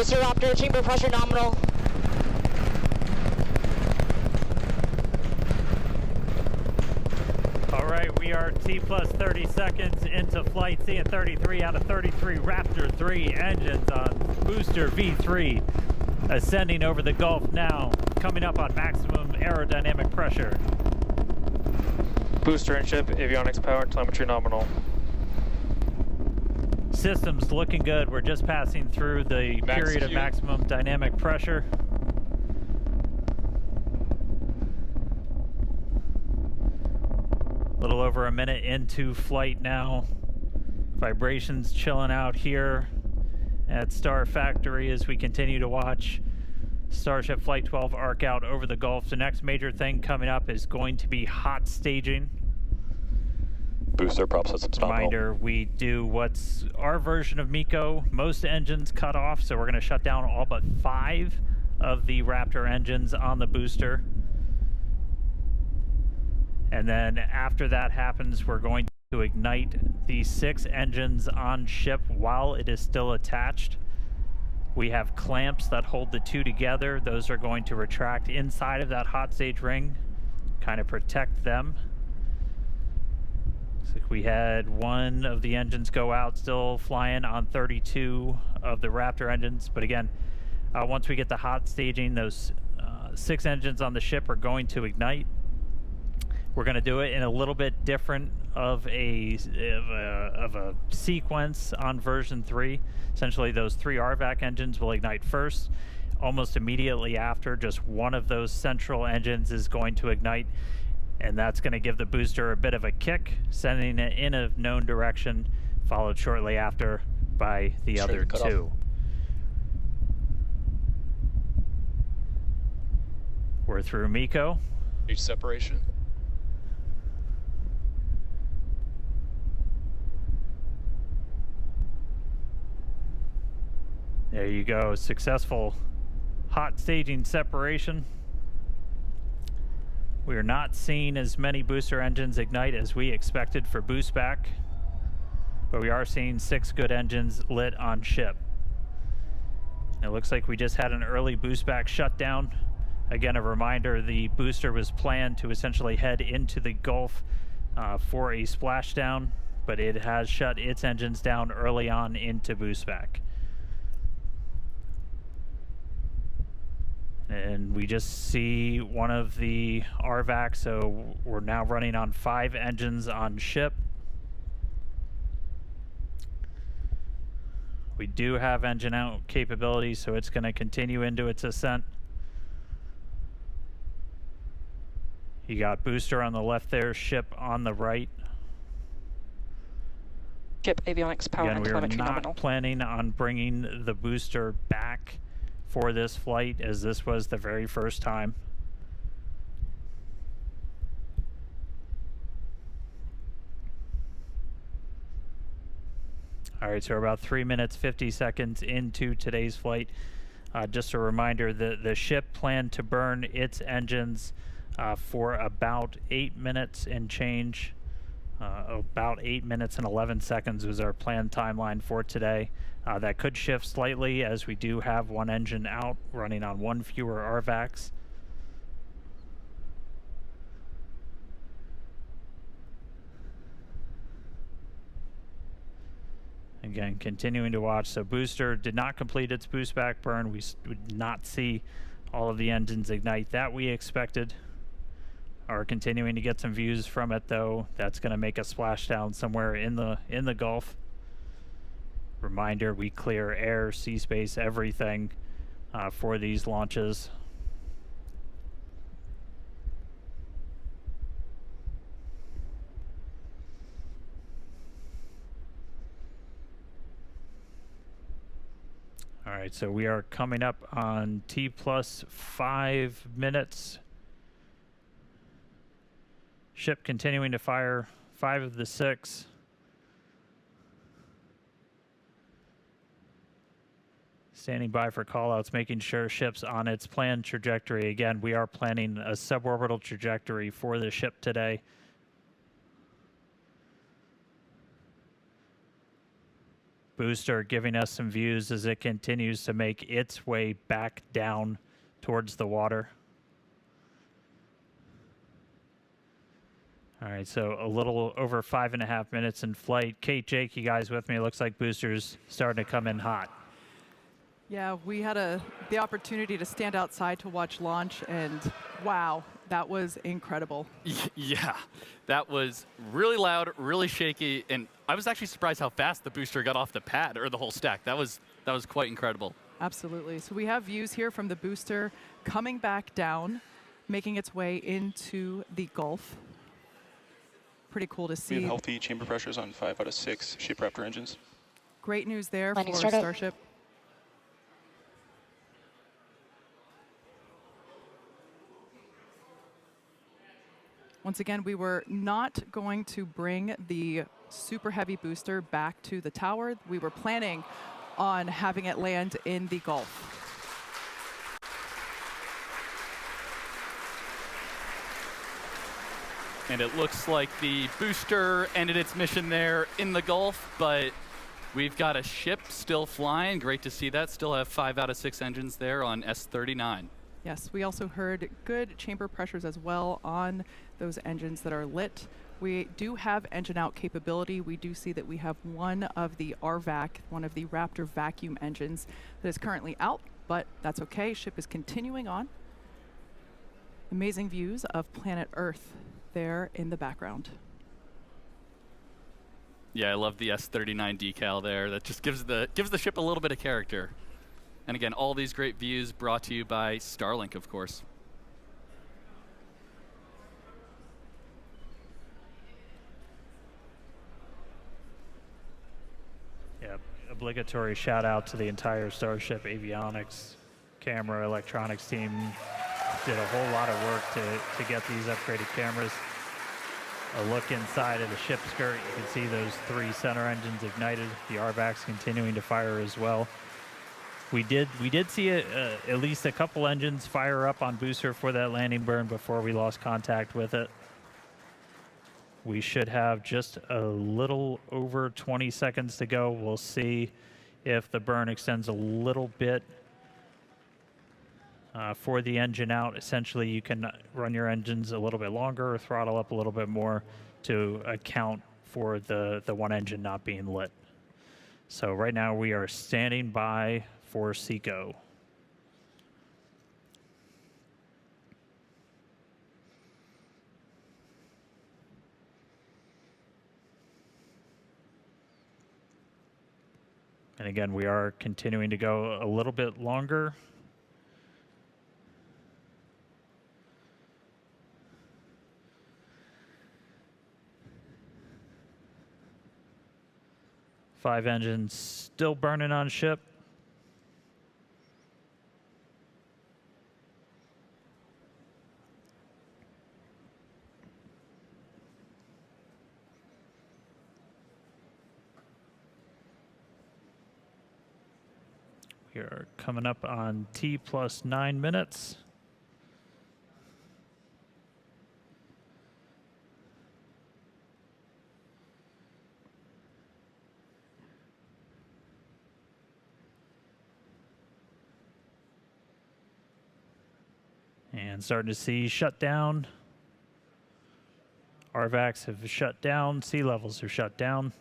Booster Raptor, chamber pressure nominal. All right, we are T plus 30 seconds into flight, seeing 33 out of 33 Raptor 3 engines on booster V3, ascending over the Gulf now, coming up on maximum aerodynamic pressure. Booster and ship, avionics, power, and telemetry nominal. Systems looking good. We're just passing through the period of maximum dynamic pressure. A little over a minute into flight now. Vibrations chilling out here at Star Factory as we continue to watch Starship Flight 12 arc out over the Gulf. The next major thing coming up is going to be hot staging. Booster prop systems nominal. Reminder, we do what's our version of MECO. Most engines cut off, so we're going to shut down all but 5 of the Raptor engines on the booster. And then after that happens, we're going to ignite the 6 engines on ship while it is still attached. We have clamps that hold the 2 together. Those are going to retract inside of that hot stage ring, kind of protect them. Looks like we had 1 of the engines go out, still flying on 32 of the Raptor engines. But again, once we get the hot staging, those 6 engines on the ship are going to ignite. We're going to do it in a little bit different of a sequence on version 3. Essentially, those 3 RVAC engines will ignite first. Almost immediately after, just 1 of those central engines is going to ignite, and that's going to give the booster a bit of a kick, sending it in a known direction, followed shortly after by the other 2. We're through MECO. Each separation. There you go, successful hot staging separation. We are not seeing as many booster engines ignite as we expected for boost back, but we are seeing 6 good engines lit on ship. It looks like we just had an early boost back shutdown. Again, a reminder, the booster was planned to essentially head into the Gulf for a splashdown, but it has shut its engines down early on into boost back. And we just see 1 of the RVAC, so we're now running on 5 engines on ship. We do have engine out capability, so it's going to continue into its ascent. You got booster on the left there, ship on the right. Ship, avionics, power, and telemetry nominal. We're not planning on bringing the booster back for this flight, as this was the very first time. All right, so we're about 3 minutes 50 seconds into today's flight. Just a reminder that the ship planned to burn its engines for about 8 minutes and change. About 8 minutes and 11 seconds was our planned timeline for today. That could shift slightly as we do have 1 engine out, running on 1 fewer RVACs. Again, continuing to watch. So booster did not complete its boost back burn. We would not see all of the engines ignite that we expected. Are continuing to get some views from it, though. That's going to make a splashdown somewhere in the Gulf. Reminder, we clear air, sea space, everything for these launches. All right, so we are coming up on T plus 5 minutes. Ship continuing to fire 5 of the 6. Standing by for callouts, making sure ship's on its planned trajectory. Again, we are planning a suborbital trajectory for the ship today. booster giving us some views as it continues to make its way back down towards the water. All right, so a little over 5.5 minutes in flight. Kate, Jake, you guys with me? It looks like booster's starting to come in hot. Yeah, we had the opportunity to stand outside to watch launch, and wow, that was incredible. Yeah, that was really loud, really shaky, and I was actually surprised how fast the booster got off the pad, or the whole stack. That was quite incredible. Absolutely. So we have views here from the booster coming back down, making its way into the Gulf. Pretty cool to see. We have healthy chamber pressures on 5 out of 6 ship Raptor engines. Great news there Landing for startup. Starship. Once again, we were not going to bring the super heavy booster back to the tower. We were planning on having it land in the Gulf. And it looks like the booster ended its mission there in the Gulf, but we've got a ship still flying. Great to see that. Still have 5 out of 6 engines there on S39. Yes, we also heard good chamber pressures as well on those engines that are lit. We do have engine out capability. We do see that we have one of the RVAC, one of the Raptor vacuum engines that is currently out, but that's okay. Ship is continuing on. Amazing views of planet Earth there in the background. Yeah, I love the S39 decal there. That just gives the ship a little bit of character. And again, all these great views brought to you by Starlink, of course. Yeah, obligatory shout out to the entire Starship avionics, camera, electronics team. Did a whole lot of work to get these upgraded cameras. A look inside of the ship skirt, you can see those 3 center engines ignited. The RVAC's continuing to fire as well. We did see at least a couple engines fire up on booster for that landing burn before we lost contact with it. We should have just a little over 20 seconds to go. We'll see if the burn extends a little bit for the engine out. Essentially, you can run your engines a little bit longer or throttle up a little bit more to account for the one engine not being lit. So right now we are standing by for SECO. And again, we are continuing to go a little bit longer. Five engines still burning on ship. We are coming up on T plus 9 minutes. And starting to see shutdown. RVACs have shut down. Sea levels are shut down.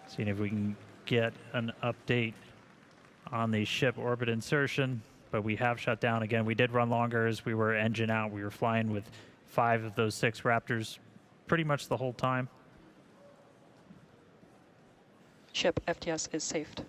Seeing if we can get an update on the ship orbit insertion, but we have shut down again. We did run longer as we were engine out. We were flying with 5 of those 6 Raptors pretty much the whole time. Ship FTS is saved.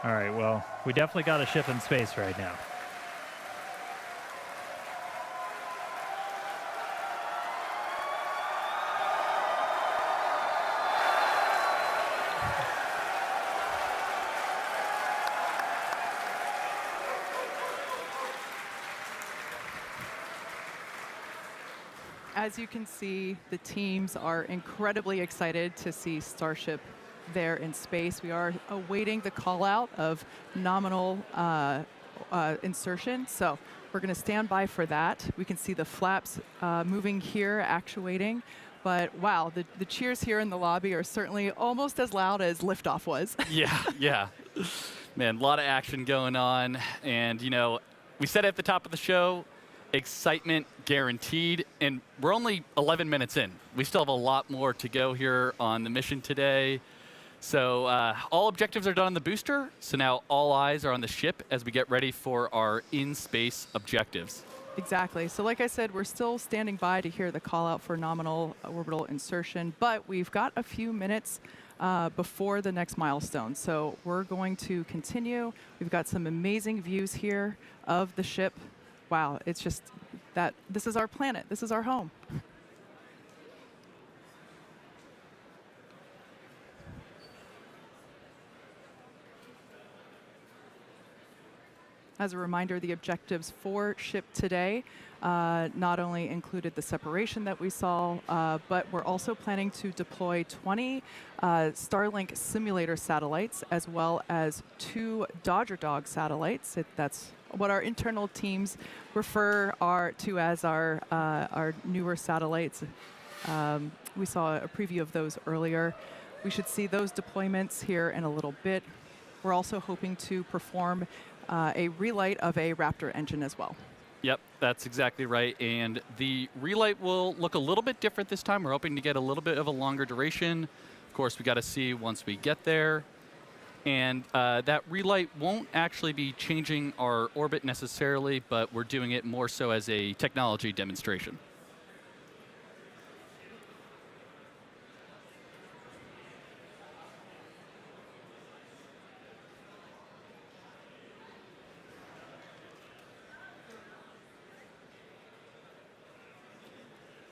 All right, well, we definitely got a ship in space right now. as you can see, the teams are incredibly excited to see Starship there in space. We are awaiting the call out of nominal insertion, so we're going to stand by for that. We can see the flaps moving here, actuating. But wow, the cheers here in the lobby are certainly almost as loud as liftoff was. Yeah. Man, a lot of action going on. And, you know, we said at the top of the show, excitement guaranteed. And we're only 11 minutes in. We still have a lot more to go here on the mission today. So all objectives are done on the booster. So now all eyes are on the ship as we get ready for our in-space objectives. Exactly. So like I said, we're still standing by to hear the call out for nominal orbital insertion, but we've got a few minutes before the next milestone. So we're going to continue. We've got some amazing views here of the ship. Wow, it's just that this is our planet. This is our home. As a reminder, the objectives for ship today not only included the separation that we saw, but we're also planning to deploy 20 Starlink simulator satellites, as well as 2 Dodger Dog satellites. That's what our internal teams refer to as our newer satellites. We saw a preview of those earlier. We should see those deployments here in a little bit. We're also hoping to perform a relight of a Raptor engine as well. Yep, that's exactly right. And the relight will look a little bit different this time. We're hoping to get a little bit of a longer duration. Of course, we got to see once we get there. And that relight won't actually be changing our orbit necessarily, but we're doing it more so as a technology demonstration.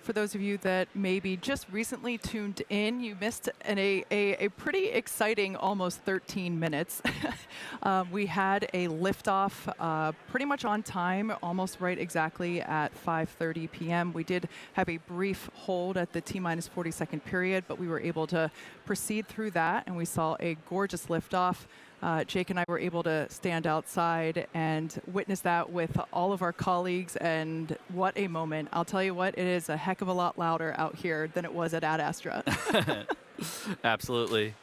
For those of you that maybe just recently tuned in, you missed a pretty exciting almost 13 minutes. We had a liftoff pretty much on time, almost right exactly at 5:30 p.m. We did have a brief hold at the T-minus 40-second period, but we were able to proceed through that, and we saw a gorgeous liftoff. Jake and I were able to stand outside and witness that with all of our colleagues, and what a moment. I'll tell you what, it is a heck of a lot louder out here than it was at Ad Astra. Absolutely.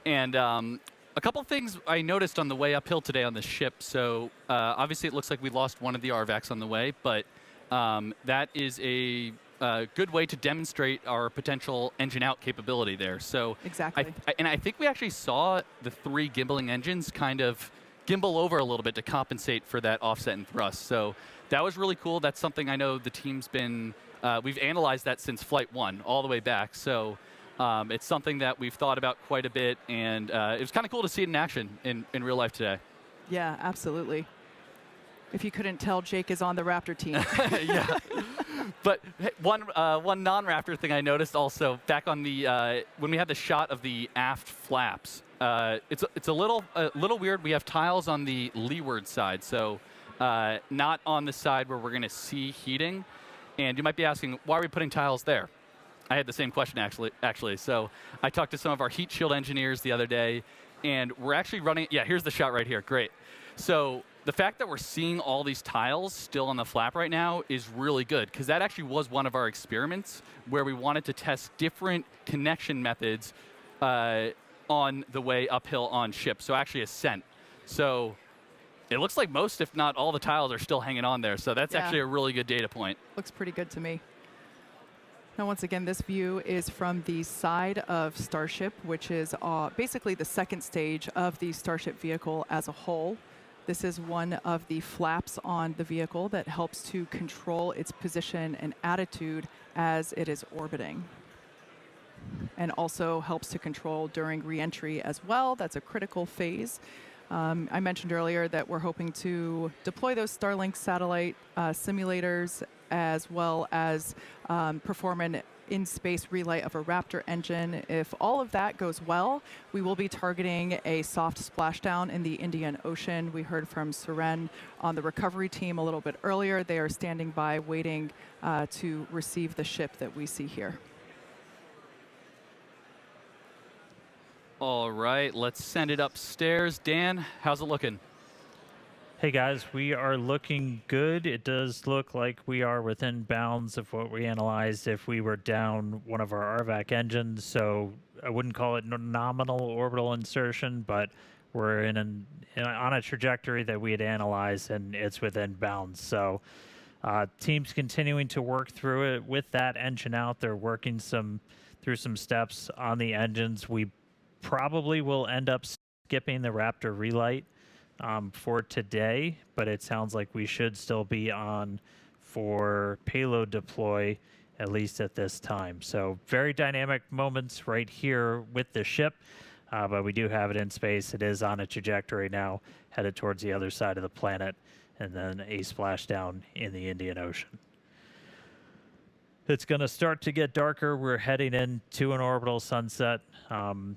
And a couple things I noticed on the way uphill today on the ship. So obviously it looks like we lost one of the RVACs on the way, but that is a good way to demonstrate our potential engine out capability there. So exactly. I think we actually saw the 3 gimbaling engines kind of gimbal over a little bit to compensate for that offset and thrust. So that was really cool. That's something I know the team's been, we've analyzed that since Flight 1 all the way back. So it's something that we've thought about quite a bit, and it was kind of cool to see it in action in real life today. Yeah, absolutely. If you couldn't tell, Jake is on the Raptor team. Yeah. But one non-Raptor thing I noticed also back on the when we had the shot of the aft flaps, it's a little weird. We have tiles on the leeward side, so not on the side where we're going to see heating. And you might be asking, why are we putting tiles there? I had the same question actually. So I talked to some of our heat shield engineers the other day, and we're actually running. Yeah, here's the shot right here. Great. So the fact that we're seeing all these tiles still on the flap right now is really good, because that actually was one of our experiments where we wanted to test different connection methods on the way uphill on ship, so actually ascent. So it looks like most, if not all, the tiles are still hanging on there, so that's actually a really good data point. Looks pretty good to me. Now, once again, this view is from the side of Starship, which is basically the second stage of the Starship vehicle as a whole. This is one of the flaps on the vehicle that helps to control its position and attitude as it is orbiting, and also helps to control during re-entry as well. That's a critical phase. I mentioned earlier that we're hoping to deploy those Starlink satellite simulators, as well as perform an in-space relay of a Raptor engine. If all of that goes well, we will be targeting a soft splashdown in the Indian Ocean. We heard from Suren on the recovery team a little bit earlier. They are standing by waiting to receive the ship that we see here. All right, let's send it upstairs. Dan, how's it looking? Hey guys, we are looking good. It does look like we are within bounds of what we analyzed if we were down one of our RVAC engines. So I wouldn't call it nominal orbital insertion, but we're on a trajectory that we had analyzed, and it's within bounds. So team's continuing to work through it with that engine out. They're working through some steps on the engines. We probably will end up skipping the Raptor relight for today, but it sounds like we should still be on for payload deploy, at least at this time. So very dynamic moments right here with the ship, but we do have it in space. It is on a trajectory now, headed towards the other side of the planet, and then a splashdown in the Indian Ocean. It's going to start to get darker. We're heading into an orbital sunset,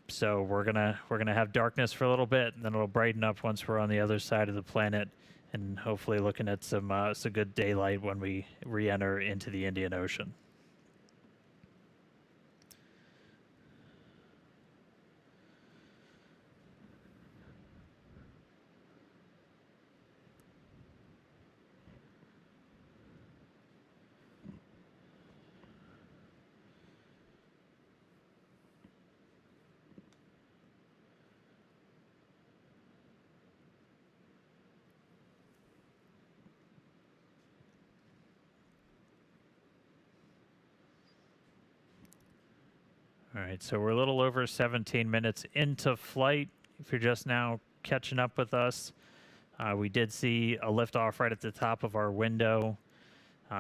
so we're gonna have darkness for a little bit, and then it'll brighten up once we're on the other side of the planet, and hopefully looking at some good daylight when we re-enter into the Indian Ocean. All right, so we're a little over 17 minutes into flight. If you're just now catching up with us, we did see a liftoff right at the top of our window.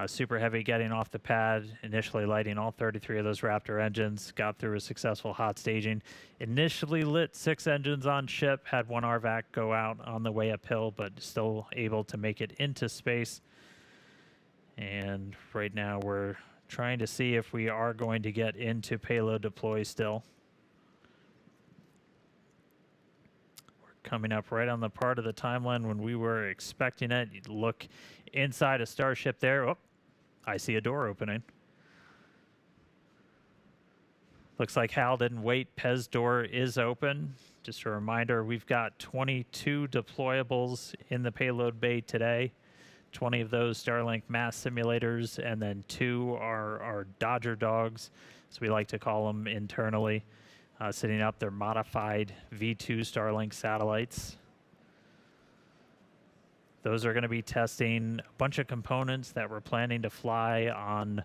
Super Heavy getting off the pad, initially lighting all 33 of those Raptor engines, got through a successful hot staging. Initially lit 6 engines on ship, had 1 RVAC go out on the way uphill, but still able to make it into space. And right now we're trying to see if we are going to get into payload deploy still. We're coming up right on the part of the timeline when we were expecting it. You look inside a Starship there. Oh, I see a door opening. Looks like Hal didn't wait. Pez door is open. Just a reminder, we've got 22 deployables in the payload bay today. 20 of those Starlink mass simulators, and then 2 are Dodger dogs, as we like to call them internally, sitting up their modified V2 Starlink satellites. Those are going to be testing a bunch of components that we're planning to fly on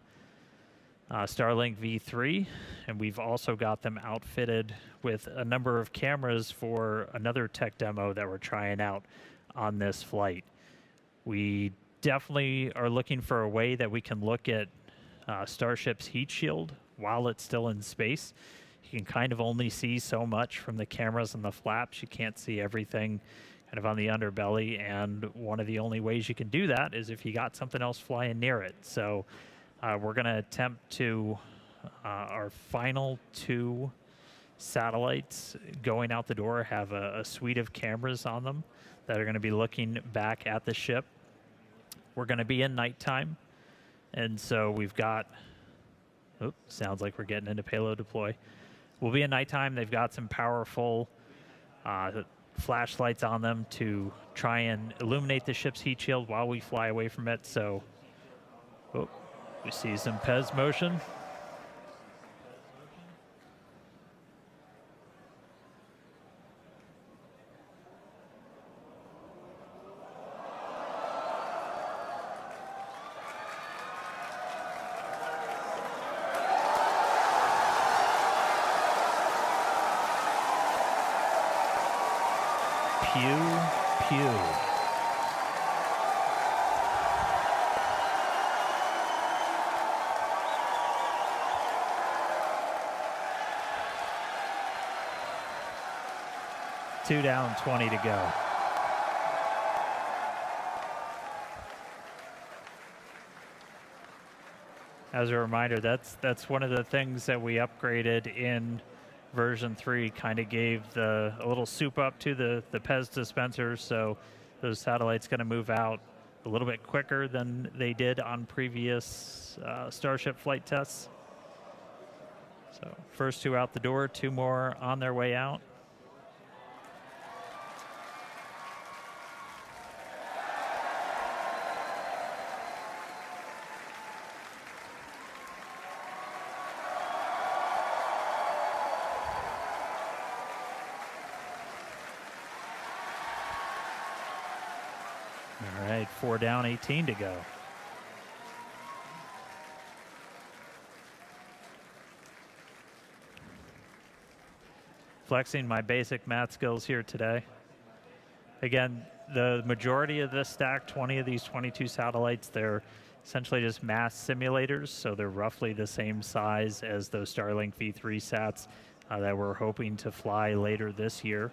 Starlink V3, and we've also got them outfitted with a number of cameras for another tech demo that we're trying out on this flight. We definitely are looking for a way that we can look at Starship's heat shield while it's still in space. You can kind of only see so much from the cameras and the flaps. You can't see everything kind of on the underbelly, and one of the only ways you can do that is if you got something else flying near it. So we're going to attempt to our final 2 satellites going out the door have a suite of cameras on them that are going to be looking back at the ship. We're going to be in nighttime, and so we've got, oh, sounds like we're getting into payload deploy. We'll be in nighttime. They've got some powerful flashlights on them to try and illuminate the ship's heat shield while we fly away from it. So, oh, we see some Pez motion. Pew, pew. Two down, 20 to go. As a reminder, that's one of the things that we upgraded in version 3, kind of gave a little soup up to the PEZ dispensers, so those satellites going to move out a little bit quicker than they did on previous Starship flight tests. So first 2 out the door, 2 more on their way out. All right, 4 down, 18 to go. Flexing my basic math skills here today. Again, the majority of this stack, 20 of these 22 satellites, they're essentially just mass simulators, so they're roughly the same size as those Starlink V3 sats that we're hoping to fly later this year.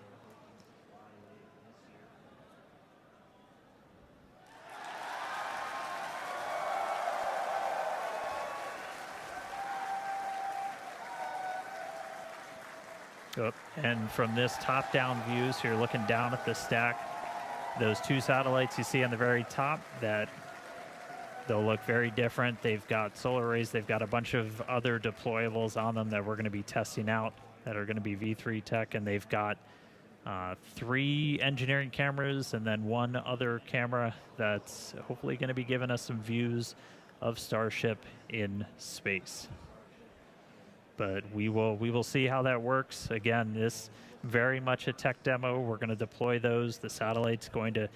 And from this top-down view, so you're looking down at the stack, those 2 satellites you see on the very top, that they'll look very different. They've got solar arrays, they've got a bunch of other deployables on them that we're going to be testing out that are going to be V3 tech, and they've got 3 engineering cameras and then 1 other camera that's hopefully going to be giving us some views of Starship in space. But we will see how that works. Again, this very much a tech demo. We're going to deploy those. The satellite's going to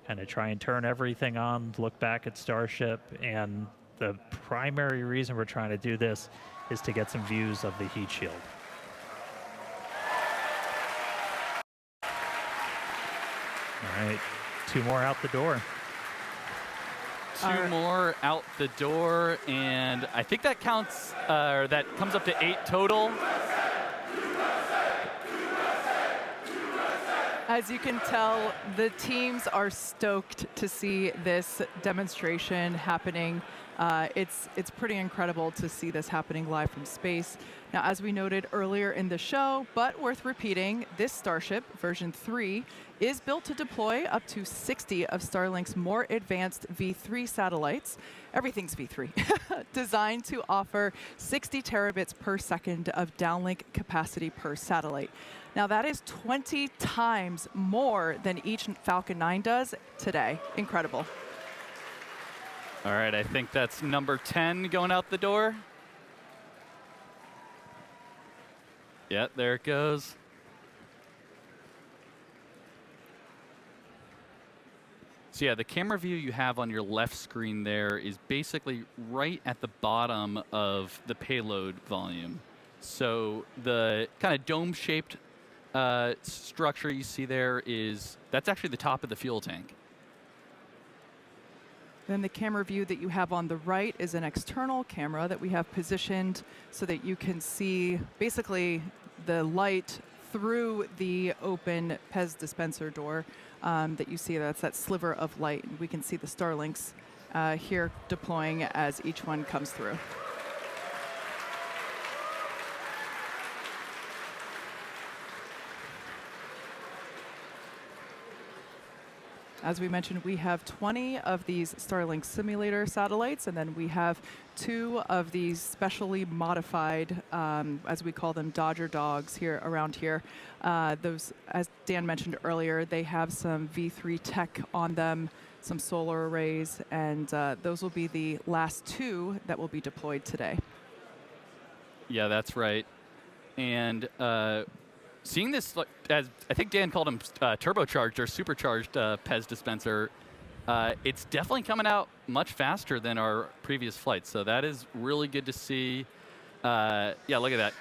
kind of try and turn everything on, look back at Starship, and the primary reason we're trying to do this is to get some views of the heat shield. All right, 2 more out the door. 2 more out the door, and I think that counts, or that comes up to 8 total. As you can tell, the teams are stoked to see this demonstration happening. It's pretty incredible to see this happening live from space. Now, as we noted earlier in the show, but worth repeating, this Starship, version 3, is built to deploy up to 60 of Starlink's more advanced V3 satellites. Everything's V3. Designed to offer 60 terabits per second of downlink capacity per satellite. Now, that is 20 times more than each Falcon 9 does today. Incredible. All right, I think that's number 10 going out the door. Yeah, there it goes. So yeah, the camera view you have on your left screen there is basically right at the bottom of the payload volume. So the kind of dome-shaped structure you see there that's actually the top of the fuel tank. Then the camera view that you have on the right is an external camera that we have positioned so that you can see basically the light through the open PEZ dispenser door that you see. That's that sliver of light. We can see the Starlinks here deploying as each one comes through. As we mentioned, we have 20 of these Starlink simulator satellites, and then we have 2 of these specially modified, as we call them, Dodger dogs here around here. Those, as Dan mentioned earlier, they have some V3 tech on them, some solar arrays, and those will be the last 2 that will be deployed today. Yeah, that's right. And seeing this, as I think Dan called them turbocharged or supercharged PEZ dispenser, it's definitely coming out much faster than our previous flights. So that is really good to see. Yeah, look at that.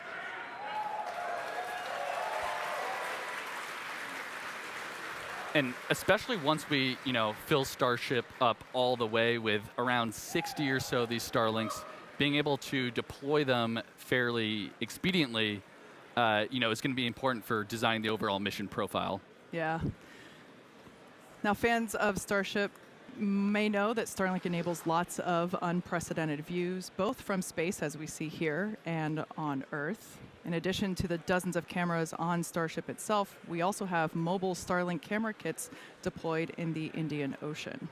And especially once we, fill Starship up all the way with around 60 or so of these Starlinks, being able to deploy them fairly expediently is going to be important for designing the overall mission profile. Yeah. Now, fans of Starship may know that Starlink enables lots of unprecedented views, both from space, as we see here, and on Earth. In addition to the dozens of cameras on Starship itself, we also have mobile Starlink camera kits deployed in the Indian Ocean.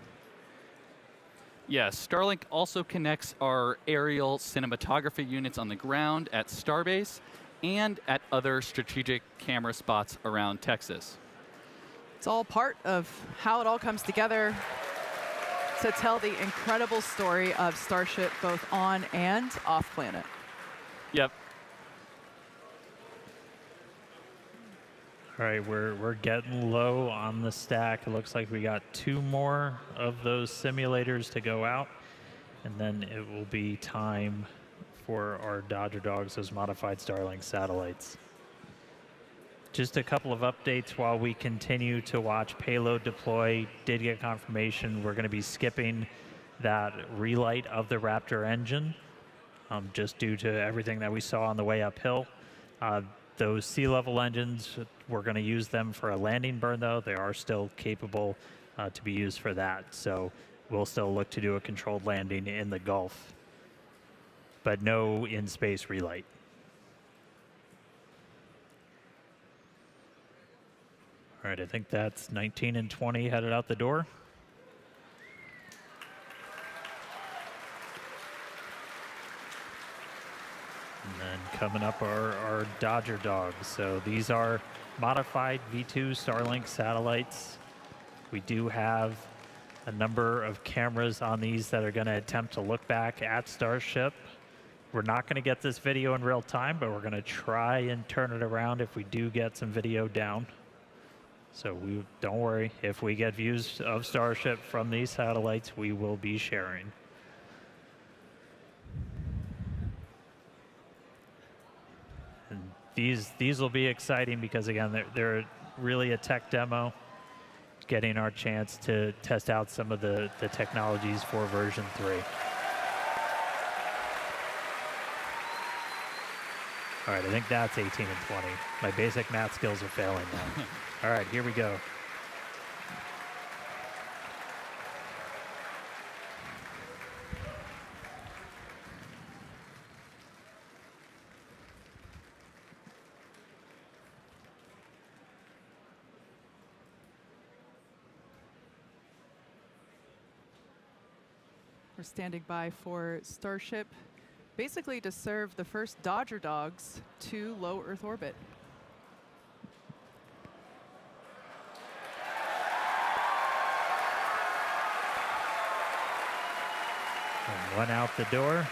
Yes, Starlink also connects our aerial cinematography units on the ground at Starbase and at other strategic camera spots around Texas. It's all part of how it all comes together to tell the incredible story of Starship both on and off planet. Yep. All right, we're getting low on the stack. It looks like we got 2 more of those simulators to go out, and then it will be time for our Dodger Dogs, those modified Starlink satellites. Just a couple of updates while we continue to watch payload deploy. Did get confirmation we're going to be skipping that relight of the Raptor engine, just due to everything that we saw on the way uphill. Those sea-level engines, we're going to use them for a landing burn, though. They are still capable to be used for that. So we'll still look to do a controlled landing in the Gulf, but no in-space relight. All right, I think that's 19 and 20 headed out the door. And then coming up are our Dodger Dogs. So these are modified V2 Starlink satellites. We do have a number of cameras on these that are going to attempt to look back at Starship. We're not going to get this video in real time, but we're going to try and turn it around if we do get some video down. So don't worry, if we get views of Starship from these satellites, we will be sharing. And these will be exciting because, again, they're really a tech demo, getting our chance to test out some of the technologies for version 3. All right, I think that's 18 and 20. My basic math skills are failing now. All right, here we go. We're standing by for Starship, basically to serve the first Dodger Dogs to low Earth orbit. And one out the door.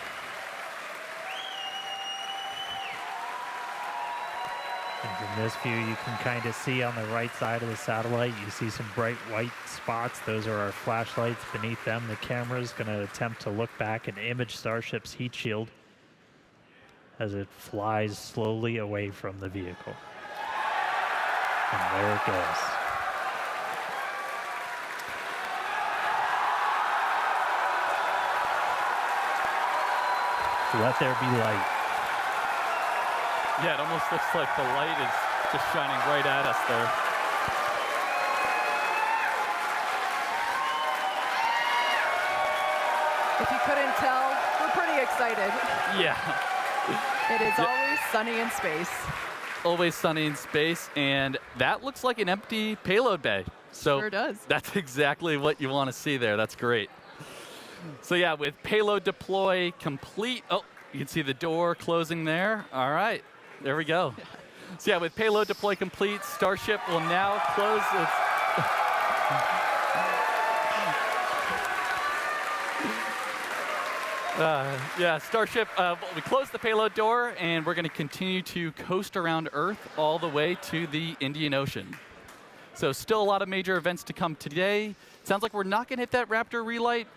And from this view, you can kind of see on the right side of the satellite, you see some bright white spots. Those are our flashlights. Beneath them, the camera is going to attempt to look back and image Starship's heat shield as it flies slowly away from the vehicle. And there it goes. Let there be light. Yeah, it almost looks like the light is just shining right at us there. If you couldn't tell, we're pretty excited. Yeah. It is always sunny in space. Always sunny in space, and that looks like an empty payload bay. So Sure does. That's exactly what you want to see there. That's great. So yeah, with payload deploy complete, oh, you can see the door closing there. All right, there we go. So yeah, with payload deploy complete, Starship will now close its... yeah, Starship, we closed the payload door, and we're going to continue to coast around Earth all the way to the Indian Ocean. So still a lot of major events to come today. Sounds like we're not going to hit that Raptor relight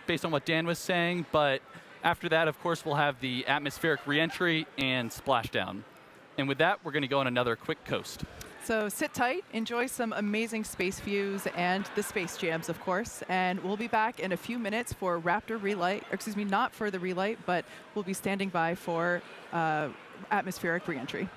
based on what Dan was saying, but after that, of course, we'll have the atmospheric reentry and splashdown. And with that, we're going to go on another quick coast. So sit tight, enjoy some amazing space views and the space jams, of course. And we'll be back in a few minutes for Raptor relight, or excuse me, not for the relight, but we'll be standing by for atmospheric reentry.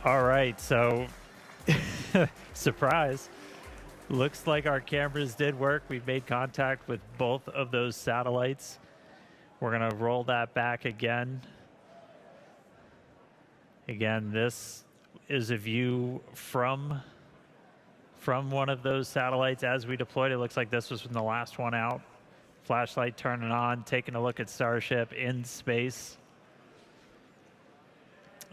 All right, so surprise. Looks like our cameras did work. We've made contact with both of those satellites. We're going to roll that back again. Again, this is a view from one of those satellites as we deployed. It looks like this was from the last one out. Flashlight turning on, taking a look at Starship in space.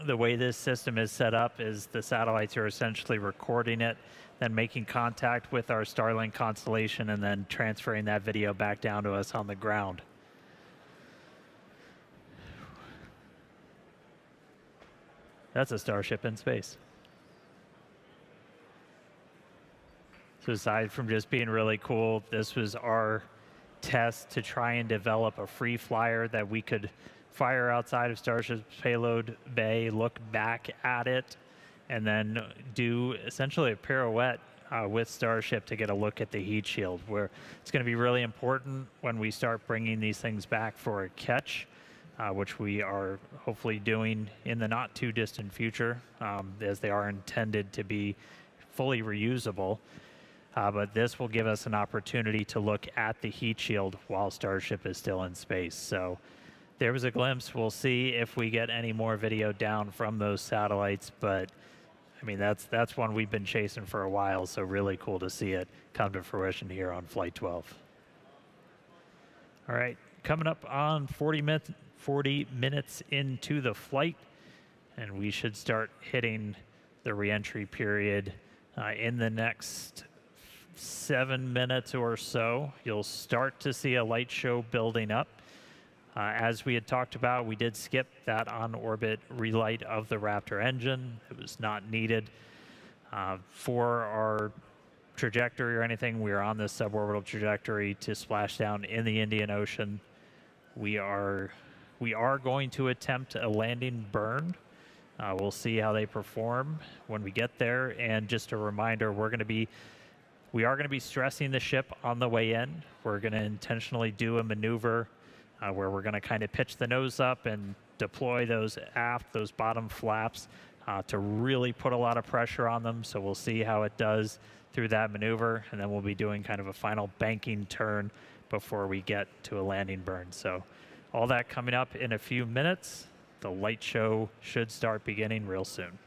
The way this system is set up is the satellites are essentially recording it, then making contact with our Starlink constellation, and then transferring that video back down to us on the ground. That's a Starship in space. So aside from just being really cool, this was our test to try and develop a free flyer that we could fire outside of Starship's payload bay, look back at it, and then do essentially a pirouette with Starship to get a look at the heat shield, where it's going to be really important when we start bringing these things back for a catch, which we are hopefully doing in the not too distant future, as they are intended to be fully reusable. But this will give us an opportunity to look at the heat shield while Starship is still in space. So there was a glimpse. We'll see if we get any more video down from those satellites, but I mean, that's one we've been chasing for a while, so really cool to see it come to fruition here on Flight 12. All right, coming up on 40 minutes into the flight, and we should start hitting the re-entry period in the next 7 minutes or so. You'll start to see a light show building up. As we had talked about, we did skip that on-orbit relight of the Raptor engine. It was not needed for our trajectory or anything. We are on this suborbital trajectory to splash down in the Indian Ocean. We are going to attempt a landing burn. We'll see how they perform when we get there. And just a reminder, we are going to be stressing the ship on the way in. We're going to intentionally do a maneuver where we're going to kind of pitch the nose up and deploy those bottom flaps to really put a lot of pressure on them. So we'll see how it does through that maneuver, and then we'll be doing kind of a final banking turn before we get to a landing burn. So all that coming up in a few minutes. The light show should start beginning real soon.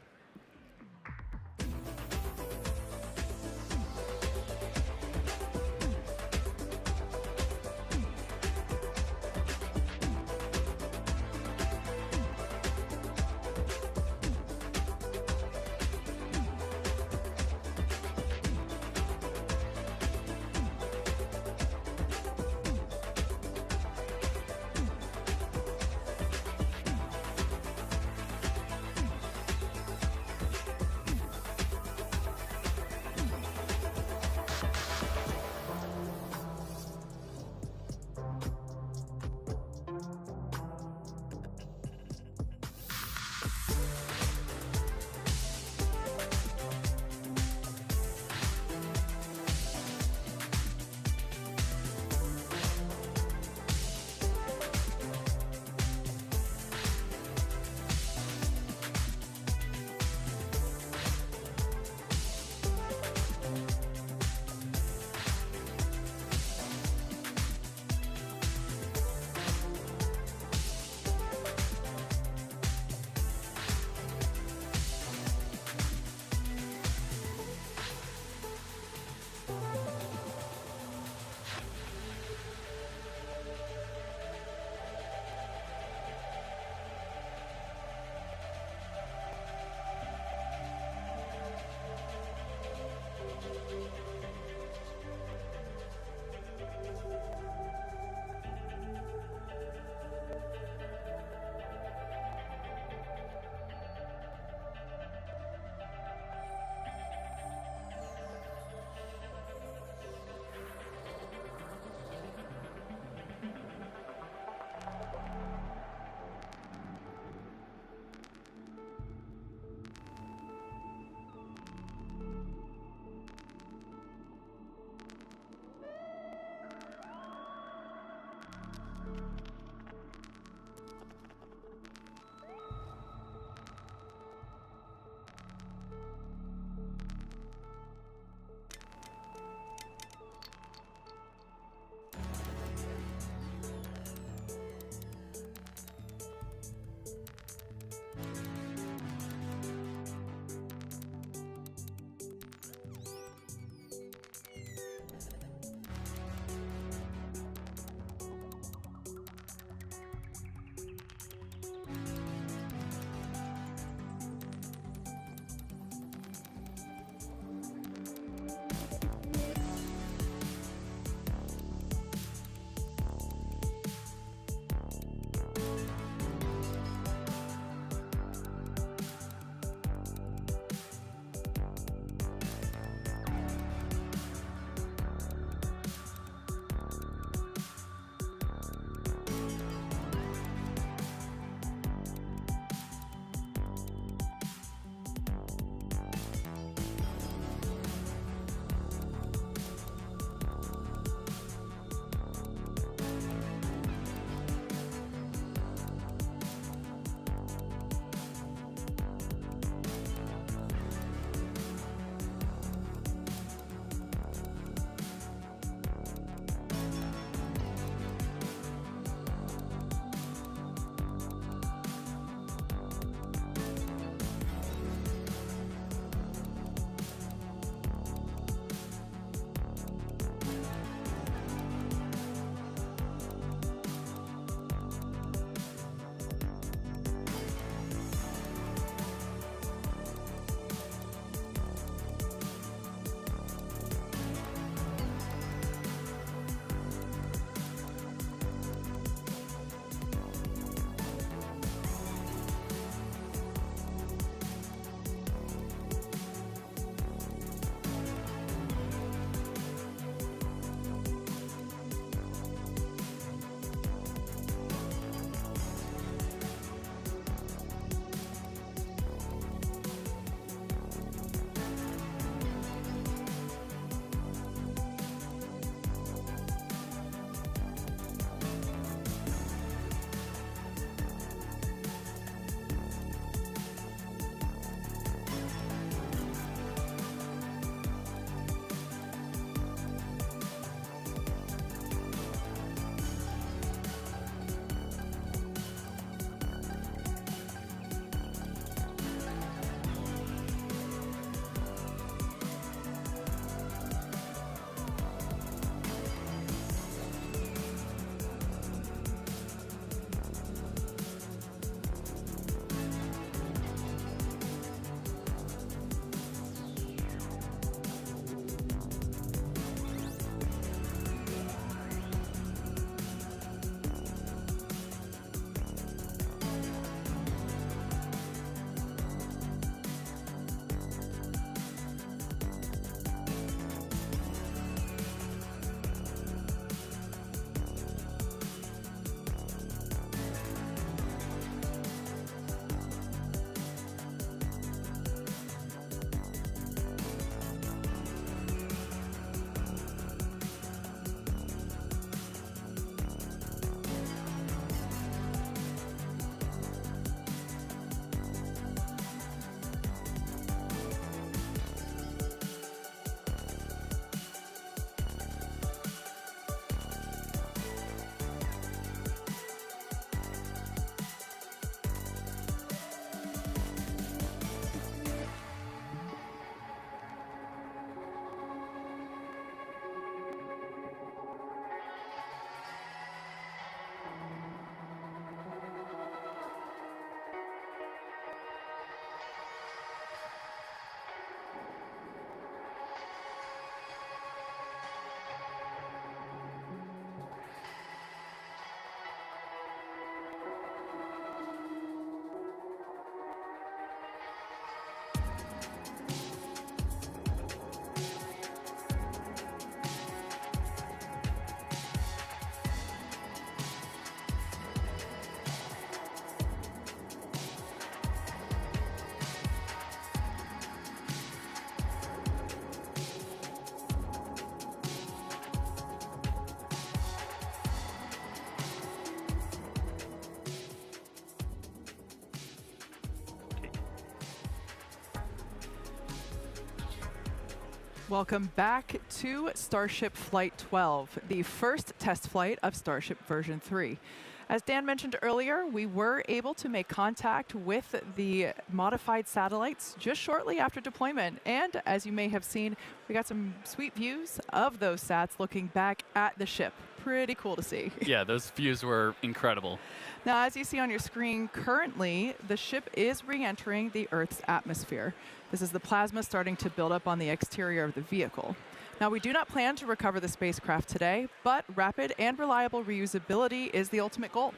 Welcome back to Starship Flight 12, the first test flight of Starship version 3. As Dan mentioned earlier, we were able to make contact with the modified satellites just shortly after deployment. And as you may have seen, we got some sweet views of those sats looking back at the ship. Pretty cool to see. Yeah, those views were incredible. Now, as you see on your screen, currently the ship is re-entering the Earth's atmosphere. This is the plasma starting to build up on the exterior of the vehicle. Now, we do not plan to recover the spacecraft today, but rapid and reliable reusability is the ultimate goal.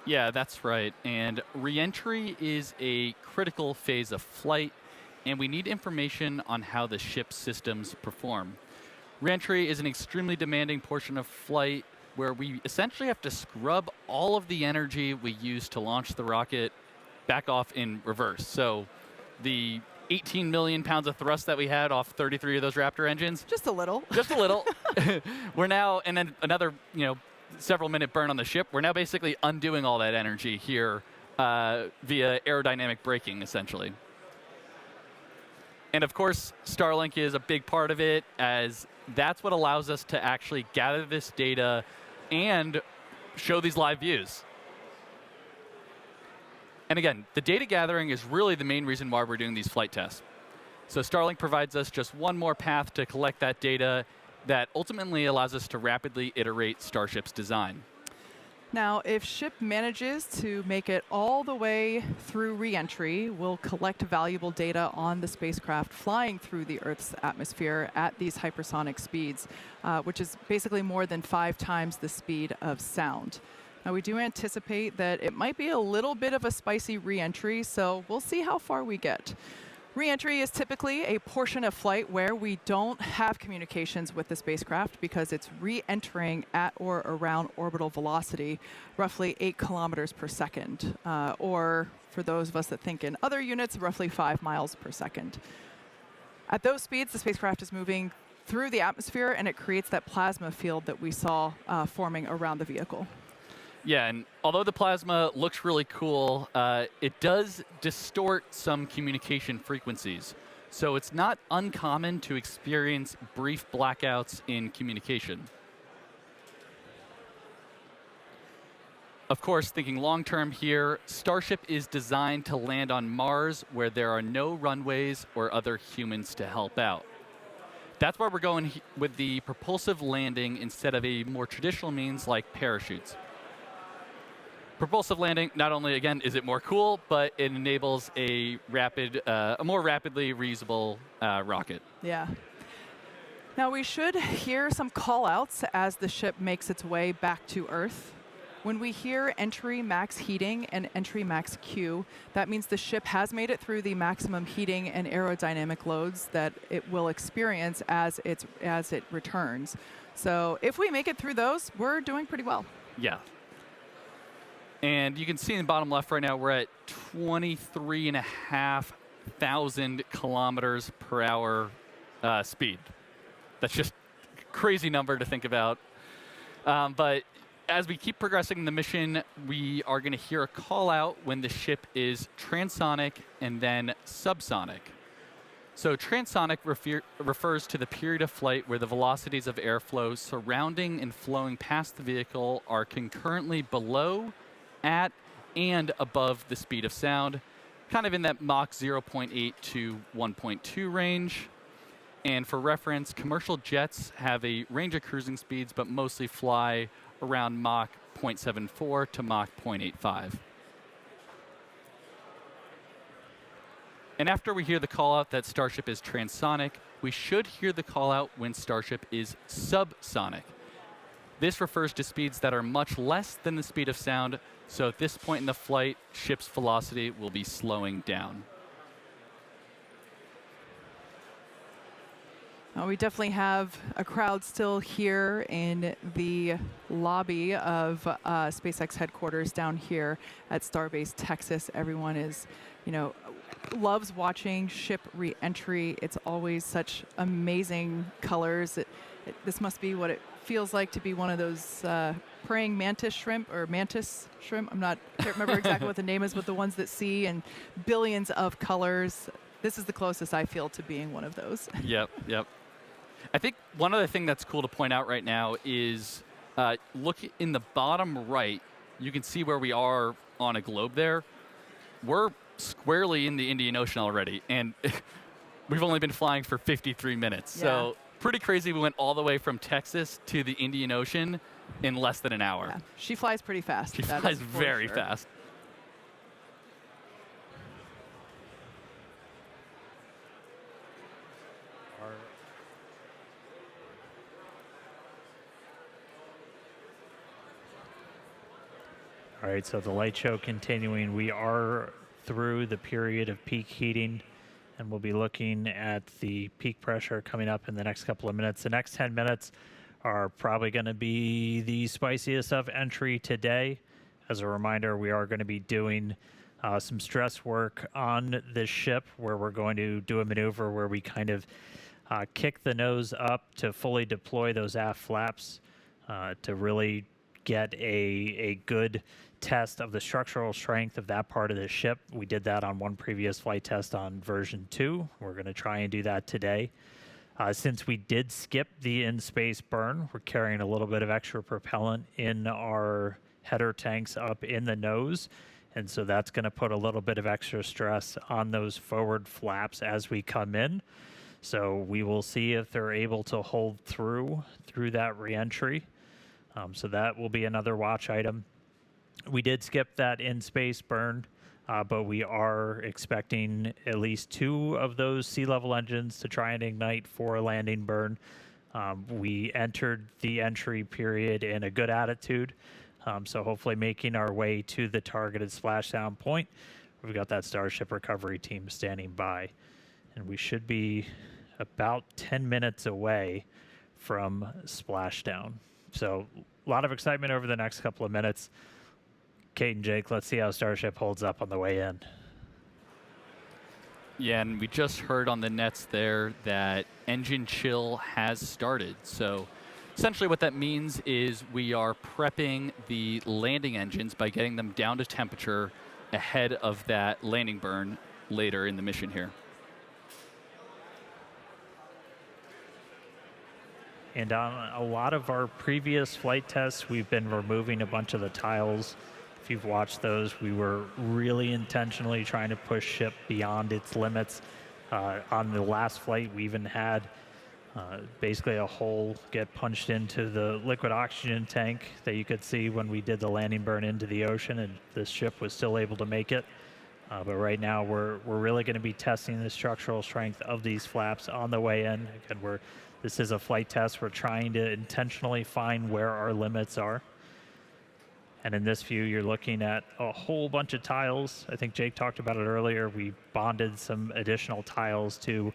Yeah, that's right. And re-entry is a critical phase of flight, and we need information on how the ship's systems perform. Re-entry is an extremely demanding portion of flight where we essentially have to scrub all of the energy we used to launch the rocket back off in reverse. So the 18 million pounds of thrust that we had off 33 of those Raptor engines. Just a little. Just a little. We're now, and then another, several minute burn on the ship. We're now basically undoing all that energy here via aerodynamic braking, essentially. And of course, Starlink is a big part of it, as that's what allows us to actually gather this data and show these live views. And again, the data gathering is really the main reason why we're doing these flight tests. So Starlink provides us just one more path to collect that data that ultimately allows us to rapidly iterate Starship's design. Now, if ship manages to make it all the way through re-entry, we'll collect valuable data on the spacecraft flying through the Earth's atmosphere at these hypersonic speeds, which is basically more than 5 times the speed of sound. Now, we do anticipate that it might be a little bit of a spicy re-entry, so we'll see how far we get. Re-entry is typically a portion of flight where we don't have communications with the spacecraft because it's re-entering at or around orbital velocity, roughly 8 kilometers per second, or for those of us that think in other units, roughly 5 miles per second. At those speeds, the spacecraft is moving through the atmosphere, and it creates that plasma field that we saw forming around the vehicle. Yeah, and although the plasma looks really cool, it does distort some communication frequencies. So it's not uncommon to experience brief blackouts in communication. Of course, thinking long-term here, Starship is designed to land on Mars where there are no runways or other humans to help out. That's why we're going with the propulsive landing instead of a more traditional means like parachutes. Propulsive landing, not only, again, is it more cool, but it enables a more rapidly reusable rocket. Yeah. Now, we should hear some call-outs as the ship makes its way back to Earth. When we hear entry max heating and entry max Q, that means the ship has made it through the maximum heating and aerodynamic loads that it will experience as it returns. So if we make it through those, we're doing pretty well. Yeah. And you can see in the bottom left right now, we're at 23,500 kilometers per hour speed. That's just a crazy number to think about. But as we keep progressing in the mission, we are going to hear a call out when the ship is transonic and then subsonic. So transonic refers to the period of flight where the velocities of airflow surrounding and flowing past the vehicle are concurrently below, at, and above the speed of sound, kind of in that Mach 0.8 to 1.2 range. And for reference, commercial jets have a range of cruising speeds, but mostly fly around Mach 0.74 to Mach 0.85. And after we hear the call out that Starship is transonic, we should hear the call out when Starship is subsonic. This refers to speeds that are much less than the speed of sound, so at this point in the flight, ship's velocity will be slowing down. We definitely have a crowd still here in the lobby of SpaceX headquarters down here at Starbase, Texas. Everyone is, loves watching ship re-entry. It's always such amazing colors. This must be what it feels like to be one of those praying mantis shrimp or mantis shrimp. I can't remember exactly what the name is, but the ones that see in billions of colors. This is the closest I feel to being one of those. Yep. I think one other thing that's cool to point out right now is look in the bottom right. You can see where we are on a globe there. We're squarely in the Indian Ocean already, and we've only been flying for 53 minutes. Yeah. So pretty crazy. We went all the way from Texas to the Indian Ocean in less than an hour. Yeah. She flies pretty fast. She that flies is for very sure. fast. All right, so the light show continuing. We are through the period of peak heating, and we'll be looking at the peak pressure coming up in the next couple of minutes. The next 10 minutes are probably going to be the spiciest of entry today. As a reminder, we are going to be doing some stress work on this ship, where we're going to do a maneuver where we kind of kick the nose up to fully deploy those aft flaps to really get a good test of the structural strength of that part of the ship. We did that on one previous flight test on version 2. We're going to try and do that today. Since we did skip the in-space burn, we're carrying a little bit of extra propellant in our header tanks up in the nose, and so that's going to put a little bit of extra stress on those forward flaps as we come in. So we will see if they're able to hold through that reentry. So that will be another watch item. We did skip that in-space burn, but we are expecting at least 2 of those sea level engines to try and ignite for a landing burn. We entered the entry period in a good attitude, so hopefully making our way to the targeted splashdown point. We've got that Starship recovery team standing by, and we should be about 10 minutes away from splashdown. So a lot of excitement over the next couple of minutes. Kate and Jake, let's see how Starship holds up on the way in. Yeah, and we just heard on the nets there that engine chill has started. So essentially what that means is we are prepping the landing engines by getting them down to temperature ahead of that landing burn later in the mission here. And on a lot of our previous flight tests, we've been removing a bunch of the tiles. If you've watched those, we were really intentionally trying to push ship beyond its limits. On the last flight, we even had basically a hole get punched into the liquid oxygen tank that you could see when we did the landing burn into the ocean, and this ship was still able to make it. But right now, we're really going to be testing the structural strength of these flaps on the way in. Again, this is a flight test. We're trying to intentionally find where our limits are. And in this view, you're looking at a whole bunch of tiles. I think Jake talked about it earlier. We bonded some additional tiles to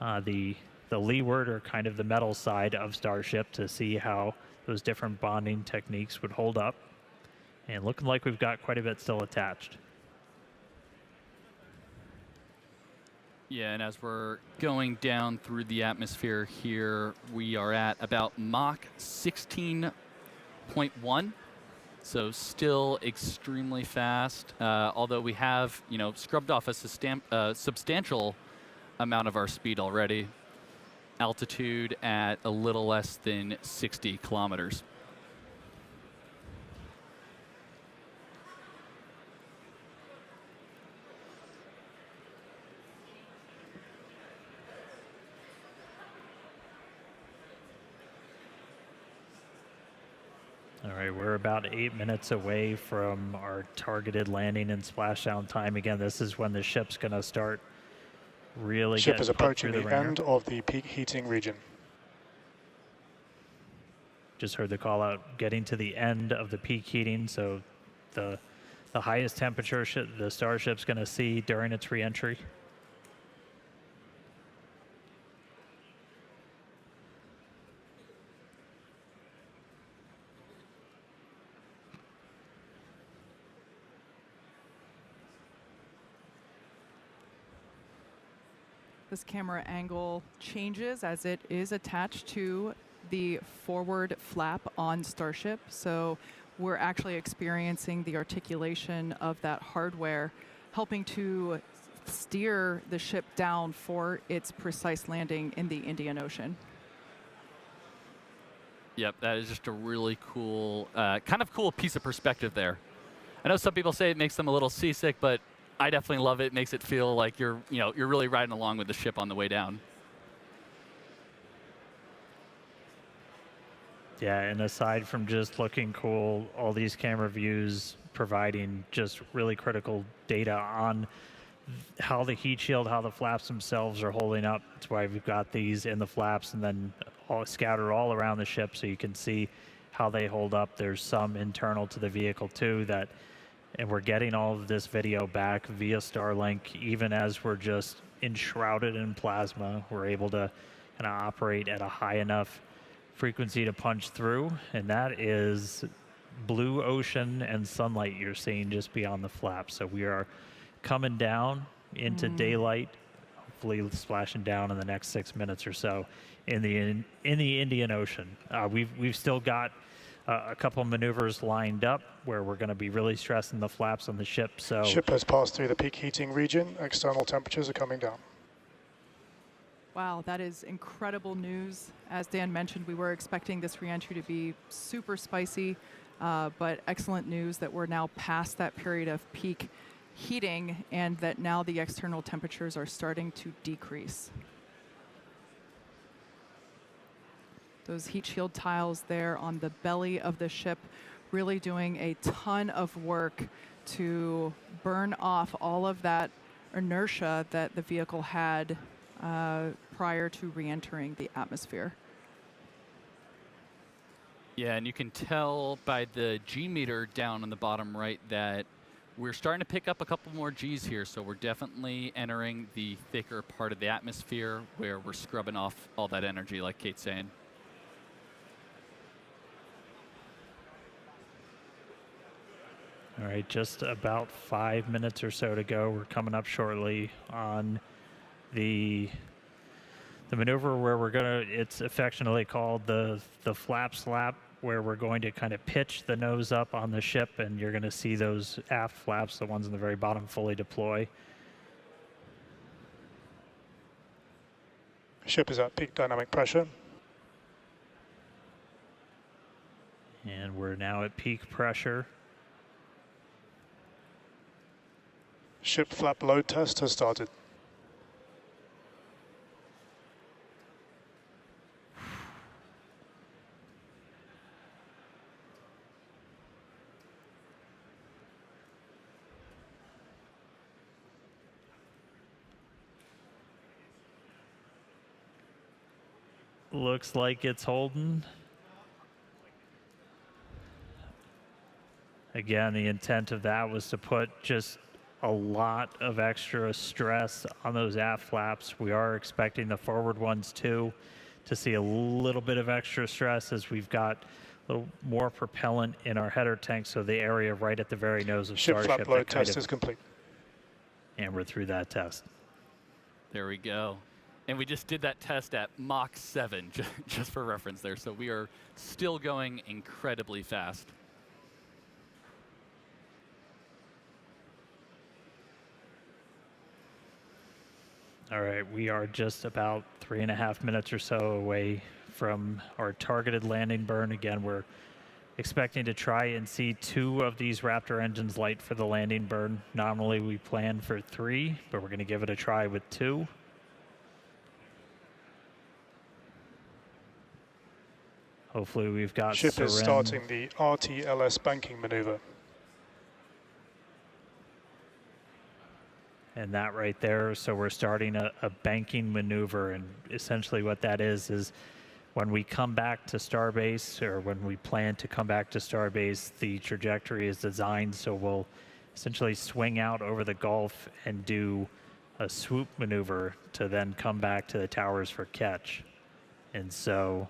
the leeward, or kind of the metal side of Starship, to see how those different bonding techniques would hold up. And looking like we've got quite a bit still attached. Yeah, and as we're going down through the atmosphere here, we are at about Mach 16.1. So still extremely fast, although we have, scrubbed off a substantial amount of our speed already. Altitude at a little less than 60 kilometers. All right, we're about 8 minutes away from our targeted landing and splashdown time. Again, this is when the ship's going to start really Ship getting is put approaching through the ringer. end of the peak heating region. Just heard the call out, getting to the end of the peak heating. So the highest temperature the Starship's going to see during its reentry. This camera angle changes as it is attached to the forward flap on Starship. So we're actually experiencing the articulation of that hardware, helping to steer the ship down for its precise landing in the Indian Ocean. Yep, that is just a really cool, kind of cool piece of perspective there. I know some people say it makes them a little seasick, but I definitely love it. It makes it feel like you're really riding along with the ship on the way down. Yeah, and aside from just looking cool, all these camera views providing just really critical data on how the heat shield, how the flaps themselves are holding up. That's why we've got these in the flaps and then all scattered all around the ship so you can see how they hold up. There's some internal to the vehicle too that, and we're getting all of this video back via Starlink. Even as we're just enshrouded in plasma, we're able to kind of operate at a high enough frequency to punch through, and that is blue ocean and sunlight you're seeing just beyond the flaps. So we are coming down into daylight, hopefully splashing down in the next 6 minutes or so in the Indian Ocean. We've still got a couple maneuvers lined up where we're going to be really stressing the flaps on the ship. So Ship has passed through the peak heating region. External temperatures are coming down. Wow, that is incredible news. As Dan mentioned, we were expecting this reentry to be super spicy, but excellent news that we're now past that period of peak heating and that now the external temperatures are starting to decrease. Those heat shield tiles there on the belly of the ship really doing a ton of work to burn off all of that inertia that the vehicle had prior to re-entering the atmosphere. Yeah, and you can tell by the G meter down on the bottom right that we're starting to pick up a couple more Gs here, so we're definitely entering the thicker part of the atmosphere where we're scrubbing off all that energy, like Kate's saying. all right, just about 5 minutes or so to go. We're coming up shortly on the maneuver where we're gonna, it's affectionately called the flap slap, where we're going to kind of pitch the nose up on the ship, and you're going to see those aft flaps, the ones in the very bottom, fully deploy. Ship is at peak dynamic pressure. And we're now at peak pressure. Ship flap load test has started. Looks like it's holding. Again, the intent of that was to put just a lot of extra stress on those aft flaps. We are expecting the forward ones too to see a little bit of extra stress as we've got a little more propellant in our header tank, so the area right at the very nose of Ship Starship. flap load test is complete. And we're through that test. There we go. And we just did that test at Mach 7, just for reference there. So we are still going incredibly fast. All right, we are just about 3.5 minutes or so away from our targeted landing burn. Again, we're expecting to try and see 2 of these Raptor engines light for the landing burn. Nominally, we planned for 3, but we're going to give it a try with 2. Hopefully we've got Ship is Seren. starting the RTLS banking maneuver. And that right there, so we're starting a banking maneuver, and essentially what that is when we come back to Starbase, or when we plan to come back to Starbase, the trajectory is designed so we'll essentially swing out over the Gulf and do a swoop maneuver to then come back to the towers for catch. And so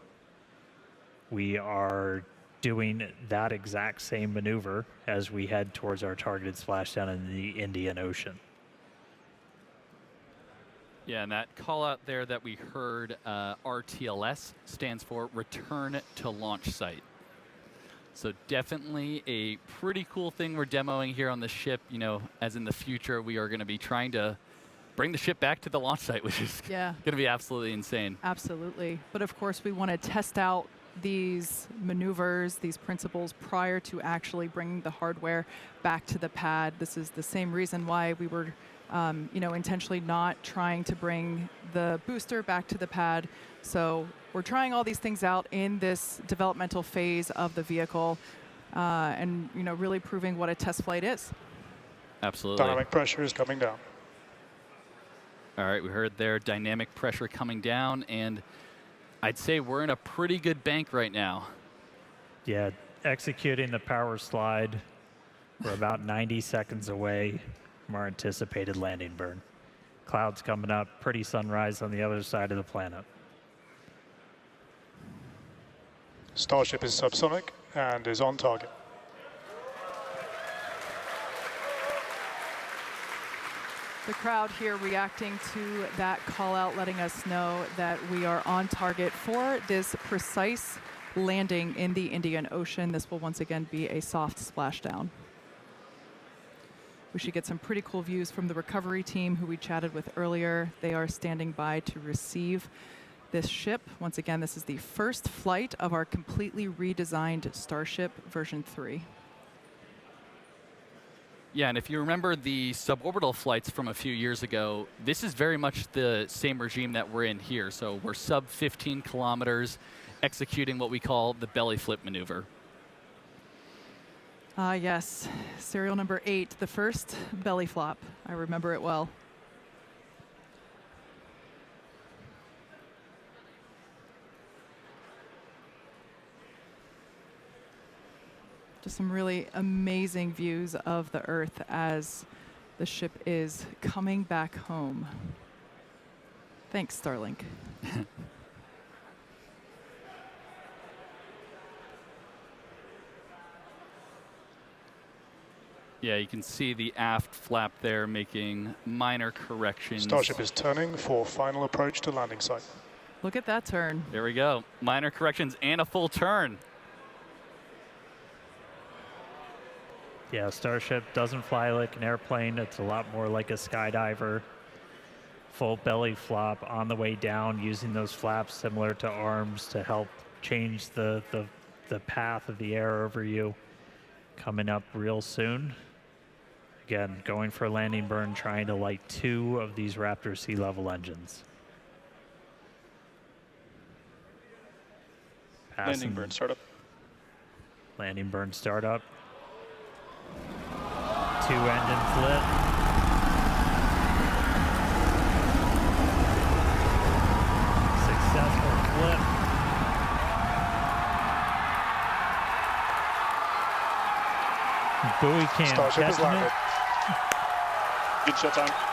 we are doing that exact same maneuver as we head towards our targeted splashdown in the Indian Ocean. Yeah, and that call out there that we heard, RTLS, stands for Return to Launch Site. So definitely a pretty cool thing we're demoing here on the ship. You know, as in the future, we are going to be trying to bring the ship back to the launch site, which is going to be absolutely insane. Absolutely. But of course, we want to test out these maneuvers, these principles prior to actually bringing the hardware back to the pad. This is the same reason why we were intentionally not trying to bring the booster back to the pad. So we're trying all these things out in this developmental phase of the vehicle and really proving what a test flight is. Absolutely. Dynamic pressure is coming down. All right, we heard there dynamic pressure coming down, and I'd say we're in a pretty good bank right now. Yeah, executing the power slide. We're about 90 seconds away from our anticipated landing burn. Clouds coming up, pretty sunrise on the other side of the planet. Starship is subsonic and is on target. The crowd here reacting to that call out, letting us know that we are on target for this precise landing in the Indian Ocean. This will once again be a soft splashdown. We should get some pretty cool views from the recovery team who we chatted with earlier. They are standing by to receive this ship. Once again, this is the first flight of our completely redesigned Starship version 3. Yeah, and if you remember the suborbital flights from a few years ago, this is very much the same regime that we're in here. So we're sub 15 kilometers, executing what we call the belly flip maneuver. Yes, serial number 8, the first belly flop. I remember it well. Just some really amazing views of the Earth as the ship is coming back home. Thanks, Starlink. Yeah, you can see the aft flap there making minor corrections. Starship is turning for final approach to landing site. Look at that turn. There we go. Minor corrections and a full turn. Yeah, Starship doesn't fly like an airplane. It's a lot more like a skydiver. Full belly flop on the way down, using those flaps similar to arms to help change the path of the air over you. Coming up real soon. Again, going for a landing burn, trying to light 2 of these Raptor sea level engines. Landing burn startup. Landing burn startup. 2 engines lit. Successful flip. Buoy cam Starship is catching landed. it. Good shut time.